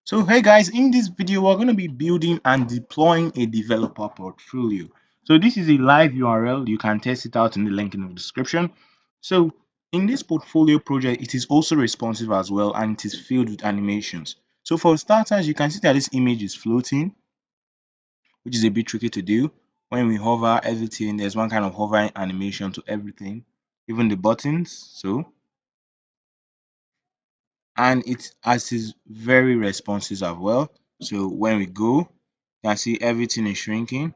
So hey guys, in this video we're going to be building and deploying a developer portfolio. So this is a live URL. You can test it out in the link in the description. So in this portfolio project, it is also responsive as well, and it is filled with animations. So for starters, you can see that this image is floating, which is a bit tricky to do. When we hover everything, there's one kind of hovering animation to everything, even the buttons. And it as is very responsive as well. So when we go, you can see everything is shrinking.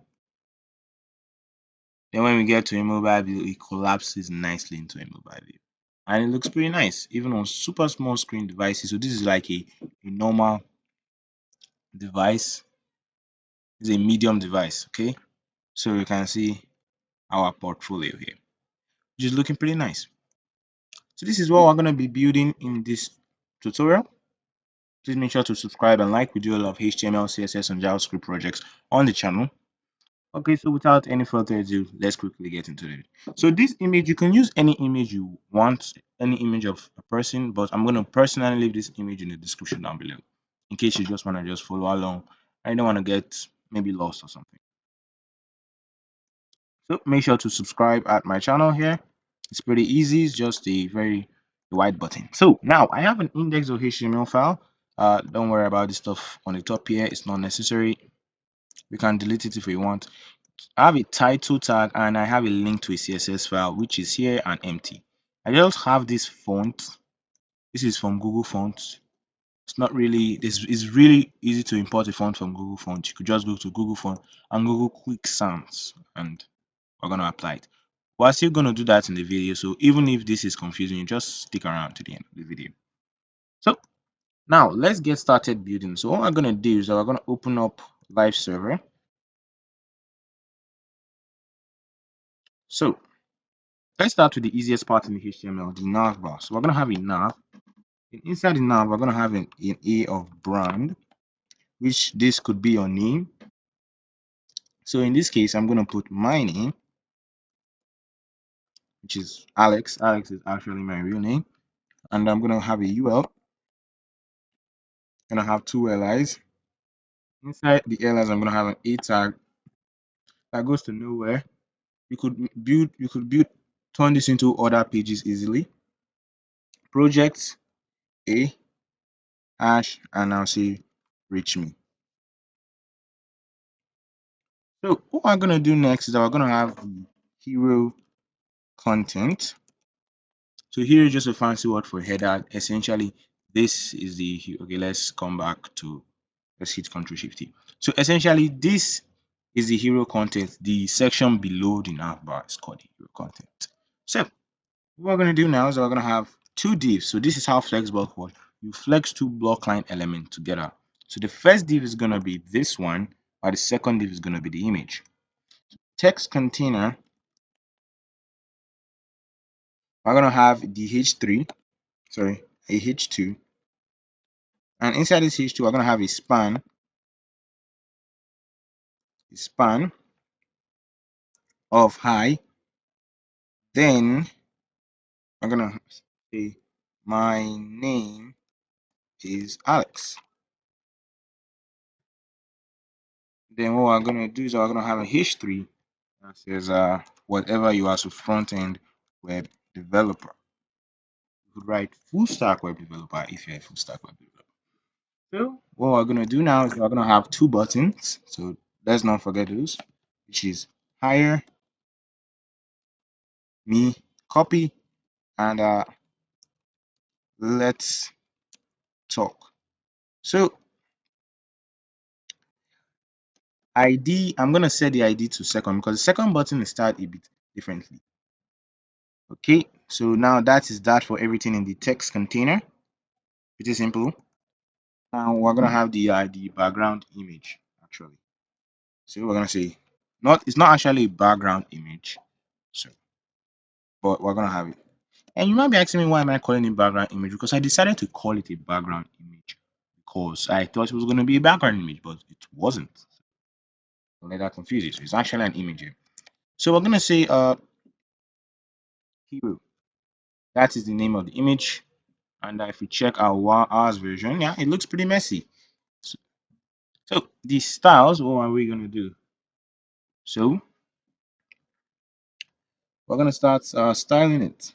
Then when we get to a mobile view, it collapses nicely into a mobile view. And it looks pretty nice, even on super small screen devices. So this is like a normal device. It's a medium device, okay? So you can see our portfolio here, which is looking pretty nice. So this is what we're going to be building in this tutorial. Please make sure to subscribe and like. We do a lot of HTML, CSS, and JavaScript projects on the channel. Okay, so without any further ado, let's quickly get into it. So this image, you can use any image you want, any image of a person, but I'm going to personally leave this image in the description down below in case you just want to just follow along. I don't want to get maybe lost or something. So make sure to subscribe at my channel here. It's pretty easy. It's just a very white button. So now I have an index.html file. Don't worry about this stuff on the top here. It's not necessary. We can delete it if we want. I have a title tag and I have a link to a CSS file which is here and empty. I just have this font. This is from Google Fonts. It's not really this is really easy to import a font from Google Fonts. You could just go to Google Font and Google Quick Sans and we're gonna apply it. We're still gonna do that in the video, so even if this is confusing, you just stick around to the end of the video. So now let's get started building. So what we're gonna do is that we're gonna open up live server. So let's start with the easiest part in the HTML, the nav bar. So we're going to have a nav. And inside the nav, we're going to have an A of brand, which this could be your name. So in this case, I'm going to put my name, which is Alex. Alex is actually my real name. And I'm going to have a UL. And I have two LIs. Inside the LIs, I'm going to have an A tag that goes to nowhere. You could turn this into other pages easily. Project A hash, and I'll say reach me. So what I'm gonna do next is that we're gonna have the hero content. So here is just a fancy word for header. Essentially, this is the okay. Let's come back to let's hit Ctrl Shift T. So essentially, this is the hero content. The section below the navbar is called the hero content. So what we're gonna do now is we're gonna have two divs. So this is how Flexbox works. You flex two block line elements together. So the first div is gonna be this one, while the second div is gonna be the image. Text container, we're going to have the h3, sorry, a h2, and inside this h2 we're going to have a span of hi. Then we're going to say my name is Alex. Then what we're going to do is we're going to have a h3 that says whatever you are, so front end web developer. You could write full stack web developer if you're a full stack web developer. So what we're going to do now is we're going to have two buttons. So let's not forget those, which is hire me, copy, and let's talk. So ID, I'm going to set the ID to second because the second button is styled a bit differently. Okay, so now that is that for everything in the text container. Pretty simple. Now we're going to have the background image actually. So we're going to say it's not actually a background image. So but we're going to have it. And you might be asking me why am I calling it background image? Because I decided to call it a background image because I thought it was going to be a background image, but it wasn't. Don't let that confuse you. So it's actually an image here. So we're going to say hero. That is the name of the image. And if we check our ours version, yeah, it looks pretty messy. So the styles, what are we gonna do? So we're gonna start styling it.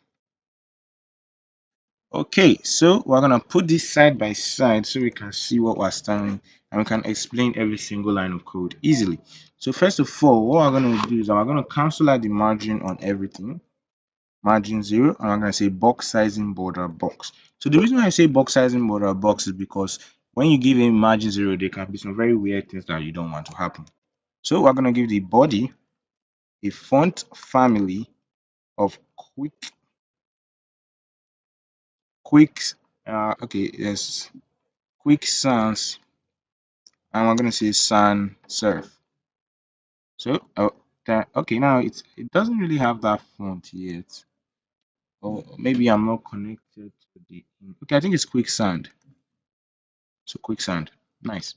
Okay, so we're gonna put this side by side so we can see what we're styling and we can explain every single line of code easily. So first of all, what we're gonna do is we're gonna cancel out the margin on everything, margin 0, and I'm gonna say box sizing border box. So the reason why I say box sizing border box is because when you give a margin 0, there can be some very weird things that you don't want to happen. So we're gonna give the body a font family of quick okay, yes, quick sans, and we're gonna say sans serif. So okay, now it doesn't really have that font yet, or maybe I'm not connected to the okay, I think it's quicksand. So quicksand, nice.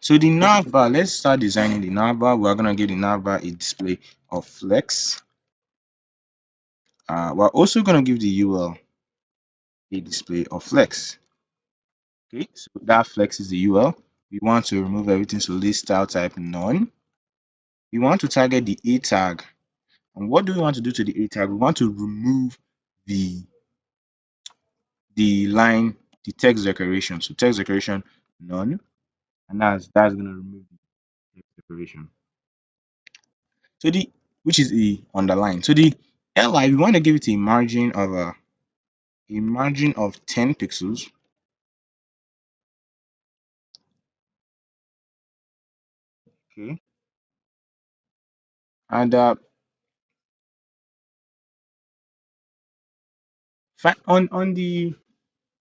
So the navbar, let's start designing the navbar. We're gonna give the navbar a display of flex. We're also gonna give the UL a display of flex. Okay, so that flex is the UL. We want to remove everything, so list style type none. We want to target the A tag. And what do we want to do to the A tag? We want to remove the line, the text decoration. So text decoration none, and that's gonna remove the text decoration. So the which is the underline. So the li, we want to give it a margin of 10 pixels. Okay, and on the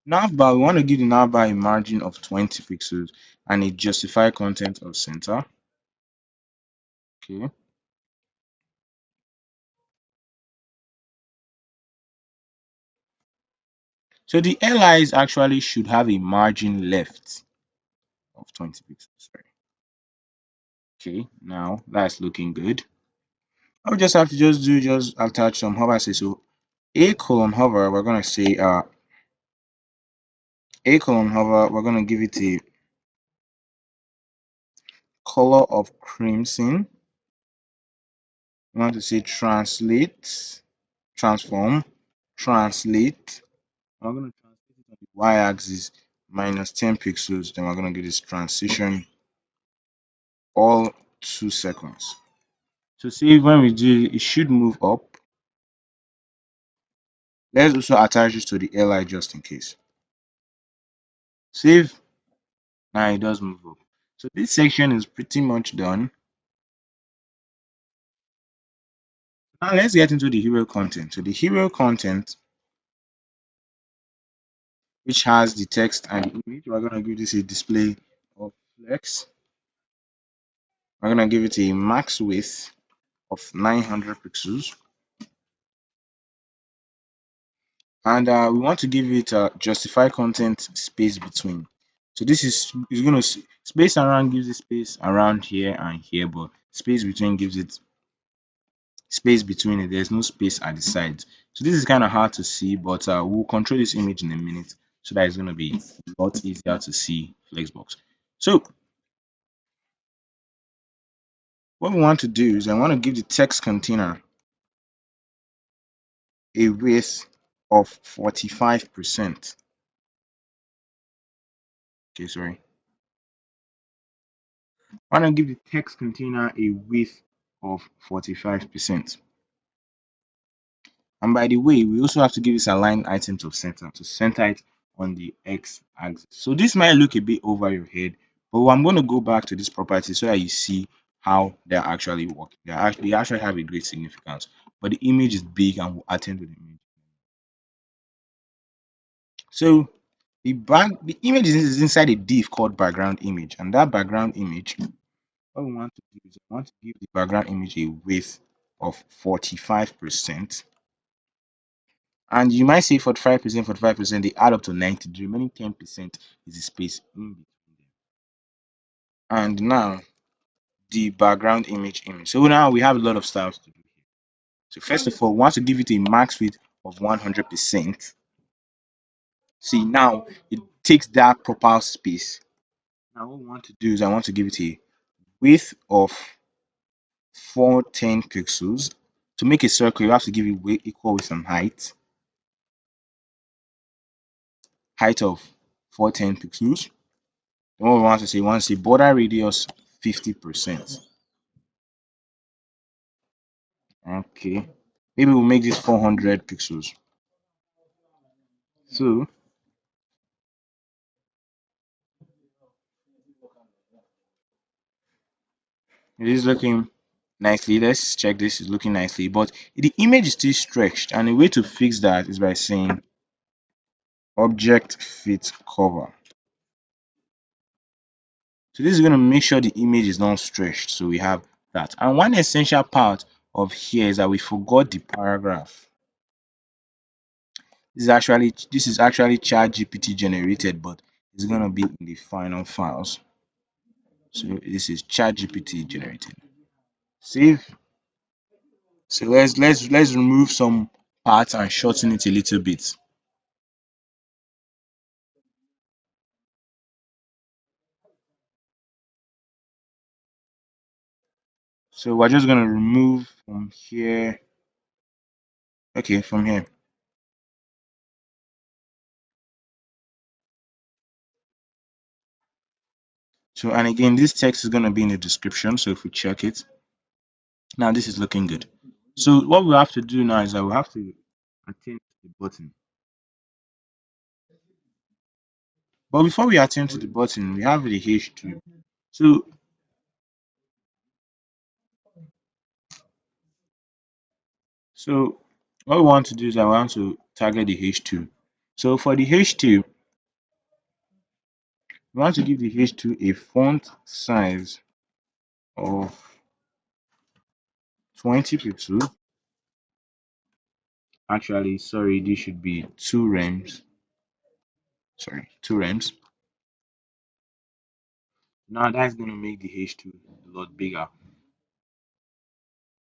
navbar, we want to give the navbar a margin of 20 pixels and a justify content of center. Okay. So the LIs actually should have a margin left of 20 pixels. Sorry. Okay, now that's looking good. I will just have to just attach some hover say so a colon hover, we're gonna say a colon hover, we're gonna give it a color of crimson. We want to say translate, transform, translate. We're gonna translate it on the y-axis minus 10 pixels, then we're gonna give this transition all 2 seconds. So see when we do it, it should move up. Let's also attach this to the li just in case. Save. Now it does move up. So this section is pretty much done. Now let's get into the hero content. So the hero content, which has the text and image, we're gonna give this a display of flex. We're gonna give it a max width of 900 pixels. And we want to give it justify content space between. So this is going to space around gives it space around here and here, but space between gives it space between it. There's no space at the sides. So this is kind of hard to see, but we'll control this image in a minute so that it's going to be a lot easier to see Flexbox. So what we want to do is I want to give the text container a width of 45%. Okay, sorry. I want to give the text container a width of 45%. And by the way, we also have to give this align item to center it on the x axis. So this might look a bit over your head, but I'm going to go back to this property so that you see how they're actually working. They actually have a great significance, but the image is big and we'll attend to the image. So the image is inside a div called background image, and that background image, what we want to do is we want to give the background image a width of 45%. And you might say 45%, 45%, they add up to 90. The remaining 10% is the space in between them. And now the background image. So now we have a lot of styles to do here. So first of all, we want to give it a max width of 100%. See, now it takes that proper space. Now what we want to do is I want to give it a width of 410 pixels. To make a circle, you have to give it width equal with some height of 410 pixels. Then what we want to say border radius 50%. Okay, maybe we'll make this 400 pixels. So it is looking nicely. Let's check this is looking nicely, but the image is still stretched, and the way to fix that is by saying object fit cover. So this is going to make sure the image is not stretched. So we have that. And one essential part of here is that we forgot the paragraph. This is actually ChatGPT generated, but it's going to be in the final files. So this is ChatGPT generated. Save. So let's remove some parts and shorten it a little bit. So we're just going to remove from here. Okay, from here. So, and again, this text is going to be in the description. So if we check it, now this is looking good. So what we have to do now is that we have to attend to the button. But before we attend to the button, we have the H2. So so what we want to do is I want to target the H2. So for the H2, we want to give the H2 a font size of 20 pixels. Actually, sorry, this should be 2 rems. Sorry, 2 rems. Now that's going to make the H2 a lot bigger.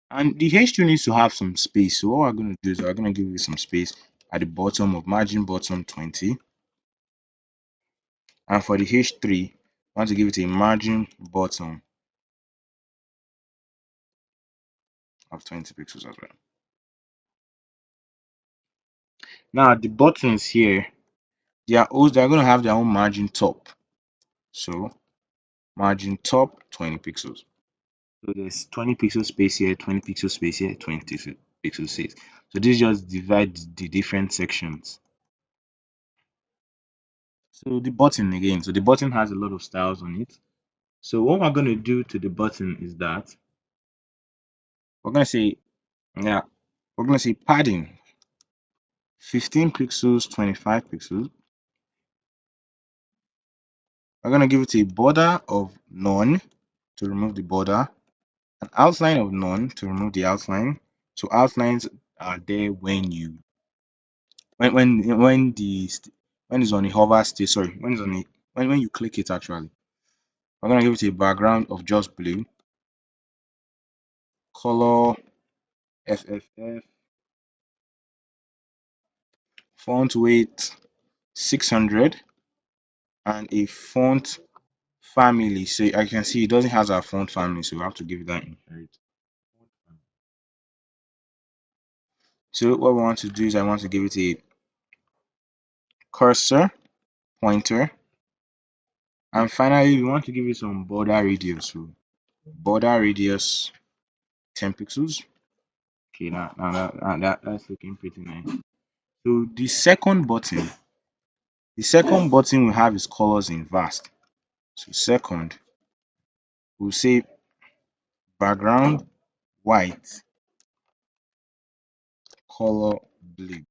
And the H2 needs to have some space. So what we're going to do is we're going to give it some space at the bottom of margin bottom 20. And for the H3, I want to give it a margin bottom of 20 pixels as well. Now the buttons here, they're going to have their own margin top. So margin top 20 pixels. So there's 20 pixel space here, 20 pixel space here, 20 pixel space. So this just divides the different sections. So the button again, so the button has a lot of styles on it. So what we're going to do to the button is that we're going to say, yeah, we're going to say padding 15 pixels, 25 pixels. We're going to give it a border of none to remove the border, an outline of none to remove the outline. So outlines are there when you when it's on a hover state. Sorry, when it's on a when you click it actually. We're going to give it a background of just blue, color FFF, font weight 600, and a font family. So I can see it doesn't have a font family, so we have to give it that inherit. So what we want to do is I want to give it a cursor pointer, and finally we want to give it some border radius. So border radius 10 pixels. Okay, that's looking pretty nice. So the second button we have is colors in vast. So second, we'll say background white, color blue.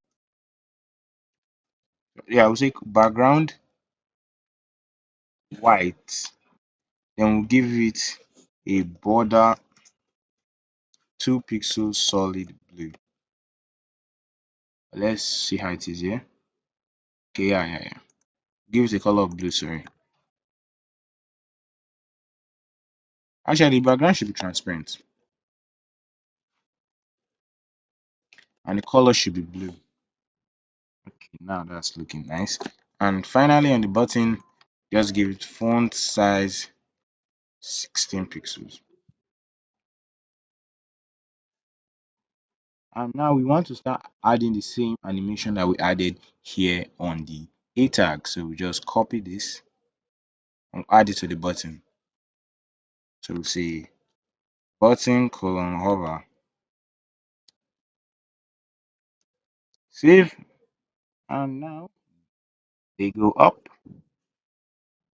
Yeah, we'll say background white, then we'll give it a border 2 pixels solid blue. Let's see how it is here. Okay, yeah. Give it a color of blue, sorry. Actually, the background should be transparent and the color should be blue. Okay, now that's looking nice. And finally, on the button, Just give it font size 16 pixels. And now we want to start adding the same animation that we added here on the A tag. So we just copy this and add it to the button. So we'll say button colon hover, save, and now they go up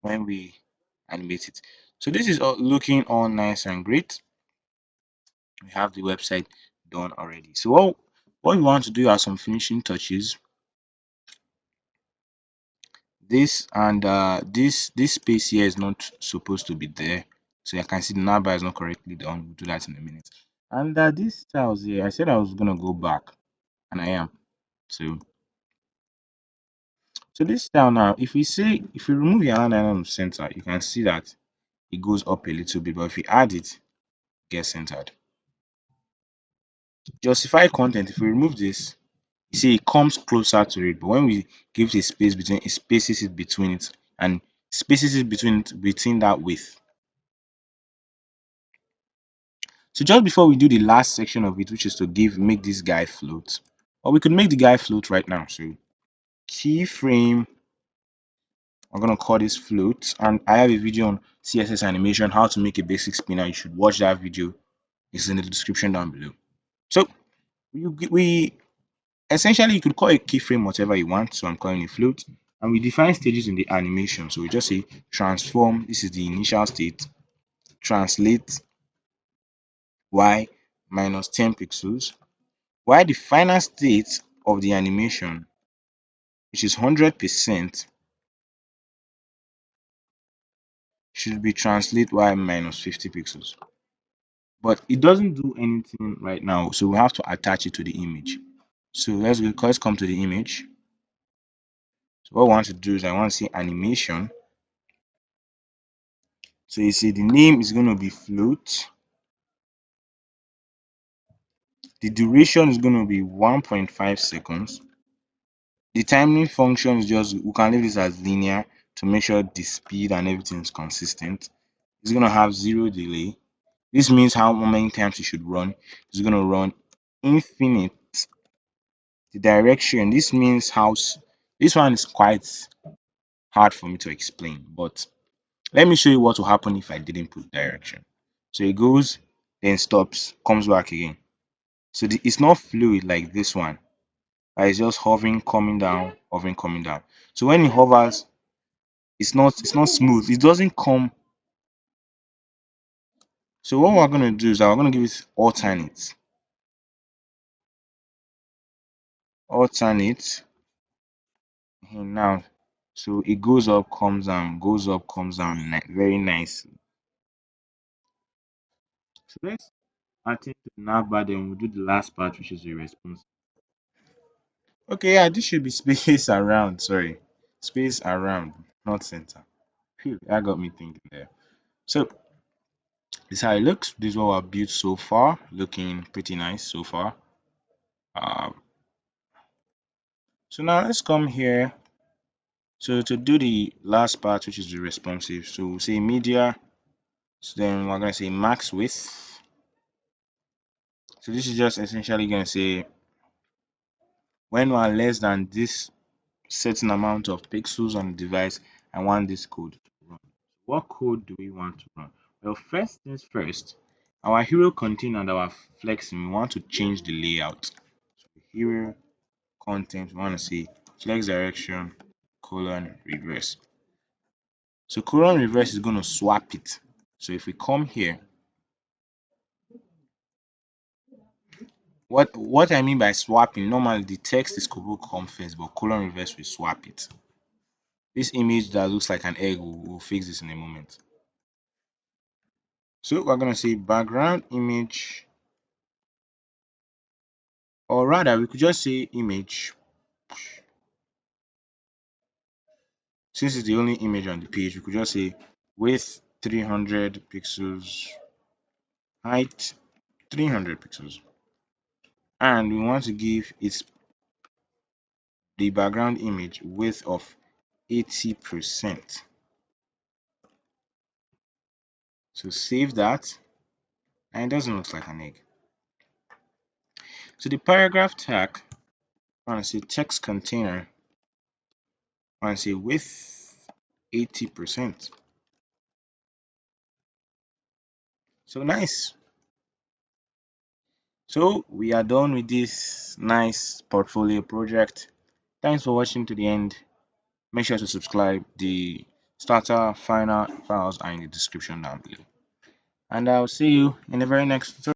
when we animate it. So this is all looking all nice and great. We have the website done already. So what we want to do are some finishing touches. This and this space here is not supposed to be there. So I can see the navbar is not correctly done. We'll do that in a minute. And these styles here, I said I was gonna go back, and I am. So this style now, if we remove the align on the center, you can see that it goes up a little bit, but if we add it, it gets centered. Justify content, if we remove this, you see it comes closer to it, but when we give it a space between, it spaces it between it and spaces it between that width. So just before we do the last section of it, which is to make this guy float, or we could make the guy float right now. So keyframe, I'm gonna call this float, and I have a video on CSS animation, how to make a basic spinner. You should watch that video. It's in the description down below. So we essentially, you could call a keyframe whatever you want. So I'm calling it float, and we define stages in the animation. So we just say transform. This is the initial state. Translate y minus 10 pixels. While the final state of the animation, which is 100%, should be translate y minus 50 pixels. But it doesn't do anything right now, so we have to attach it to the image. So let's come to the image. So what I want to do is I want to see animation. So you see the name is going to be float. The duration is going to be 1.5 seconds. The timing function is just, we can leave this as linear to make sure the speed and everything is consistent. It's going to have 0 delay. This means how many times it should run. It's going to run infinite. The direction, this means this one is quite hard for me to explain, but let me show you what will happen if I didn't put direction. So it goes, then stops, comes back again. So it's not fluid like this one. It's just hovering, coming down, hovering, coming down. So when it hovers, it's not smooth. It doesn't come. So what we're gonna do is we're gonna give it alternate. Alternate. And now, so it goes up, comes down, goes up, comes down, very nice. So let's attend to the navbar, then we'll do the last part, which is the response. Okay, yeah, this should be space around. Sorry, space around, not center. Phew, that got me thinking there. So this is how it looks. This is what we've built so far. Looking pretty nice so far. Um, so now let's come here. So to do the last part, which is the responsive, so we'll say media. So then we're gonna say max width. So this is just essentially gonna say when we are less than this certain amount of pixels on the device, I want this code to run. What code do we want to run? Well, first things first, our hero content and our flexing, we want to change the layout. So hero content, we want to say flex direction colon reverse. So colon reverse is going to swap it. So if we come here, what I mean by swapping, normally the text is will come first, but colon reverse will swap it. This image that looks like an egg, we'll fix this in a moment. So we're gonna say background image, or rather we could just say image. Since it's the only image on the page, we could just say width 300 pixels, height 300 pixels, and we want to give the background image width of 80%. So save that, and it doesn't look like an egg. So the paragraph tag, I want to say text container, I want to say width 80%. So nice. So we are done with this nice portfolio project. Thanks for watching to the end. Make sure to subscribe. The starter final files are in the description down below. And I'll see you in the very next tutorial.